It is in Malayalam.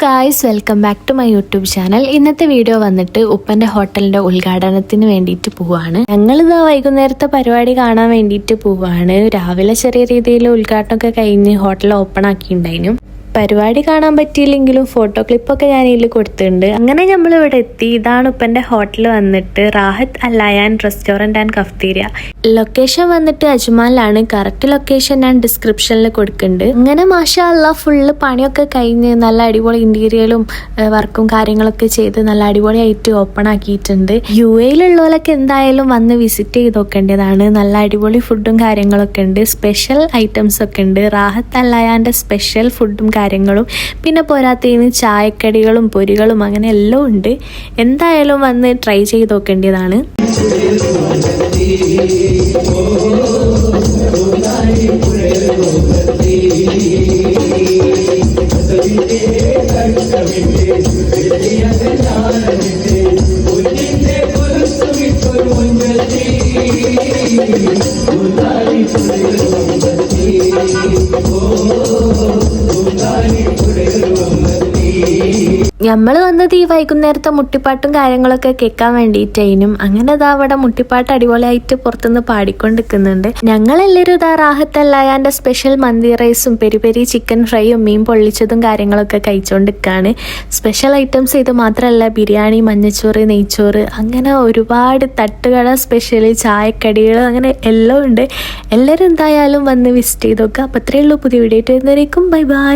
Guys, welcome back to my YouTube channel. ഇന്നത്തെ വീഡിയോ വന്നിട്ട് ഉപ്പൻ്റെ ഹോട്ടലിൻ്റെ ഉദ്ഘാടനത്തിന് വേണ്ടിയിട്ട് പോവാണ്. ഞങ്ങളിതാ വൈകുന്നേരത്തെ പരിപാടി കാണാൻ വേണ്ടിയിട്ട് പോവാണ്. രാവിലെ ചെറിയ രീതിയിൽ ഉദ്ഘാടനമൊക്കെ കഴിഞ്ഞ് ഹോട്ടൽ ഓപ്പൺ ആക്കിയിട്ടുണ്ടായിരുന്നു. പരിപാടി കാണാൻ പറ്റിയില്ലെങ്കിലും ഫോട്ടോ ക്ലിപ്പൊക്കെ ഞാൻ ഇതിൽ കൊടുത്തിട്ടുണ്ട്. അങ്ങനെ നമ്മൾ ഇവിടെ എത്തി. ഇതാണ് ഉപ്പൻ്റെ ഹോട്ടൽ വന്നിട്ട് റാഹത്ത് അൽ-അയാൻ റെസ്റ്റോറൻറ്റ് ആൻഡ് കഫ്തീരിയ. ലൊക്കേഷൻ വന്നിട്ട് അജ്മാനിലാണ്. കറക്റ്റ് ലൊക്കേഷൻ ഞാൻ ഡിസ്ക്രിപ്ഷനിൽ കൊടുക്കുന്നുണ്ട്. അങ്ങനെ മാഷാ അല്ലാഹ് ഫുള്ള് പണിയൊക്കെ കഴിഞ്ഞ് നല്ല അടിപൊളി ഇന്റീരിയലും വർക്കും കാര്യങ്ങളൊക്കെ ചെയ്ത് നല്ല അടിപൊളിയായിട്ട് ഓപ്പൺ ആക്കിയിട്ടുണ്ട്. UAE-ലുള്ളവരൊക്കെ എന്തായാലും വന്ന് വിസിറ്റ് ചെയ്ത് നോക്കേണ്ടതാണ്. നല്ല അടിപൊളി ഫുഡും കാര്യങ്ങളൊക്കെ ഉണ്ട്. സ്പെഷ്യൽ ഐറ്റംസ് ഒക്കെ ഉണ്ട്. റാഹത്ത് അൽ-അയാൻ്റെ സ്പെഷ്യൽ ഫുഡും കാര്യങ്ങളും പിന്നെ പോരാത്തതിന് ചായക്കടികളും പൊരികളും അങ്ങനെ എല്ലാം ഉണ്ട്. എന്തായാലും വന്ന് ട്രൈ ചെയ്ത് നോക്കേണ്ടതാണ്. നമ്മൾ വന്നത് ഈ വൈകുന്നേരത്തെ മുട്ടിപ്പാട്ടും കാര്യങ്ങളൊക്കെ കേൾക്കാൻ വേണ്ടിയിട്ടായിരുന്നു. അങ്ങനെ ഇതാ അവിടെ മുട്ടിപ്പാട്ട് അടിപൊളിയായിട്ട് പുറത്തുനിന്ന് പാടിക്കൊണ്ടിരിക്കുന്നുണ്ട്. ഞങ്ങളെല്ലാവരും ഇതാ റാഹത്ത് അൽ-അയാൻ്റെ സ്പെഷ്യൽ മന്തി റൈസും പെരി പെരി ചിക്കൻ ഫ്രൈയും മീൻ പൊള്ളിച്ചതും കാര്യങ്ങളൊക്കെ കഴിച്ചുകൊണ്ടിരിക്കുകയാണ്. സ്പെഷ്യൽ ഐറ്റംസ് ഇത് മാത്രമല്ല, ബിരിയാണി, മഞ്ഞച്ചോറ്, നെയ്ച്ചോറ്, അങ്ങനെ ഒരുപാട് തട്ടുകട സ്പെഷ്യൽ ചായക്കടികൾ അങ്ങനെ എല്ലാം ഉണ്ട്. എല്ലാവരും എന്തായാലും വന്ന് വിസിറ്റ് ചെയ്ത് നോക്കുക. അപ്പോൾ അത്രയേ ഉള്ളൂ. പുതിയ വീഡിയോ ആയിട്ട് വരുന്നവരേക്കും ബൈ ബൈ.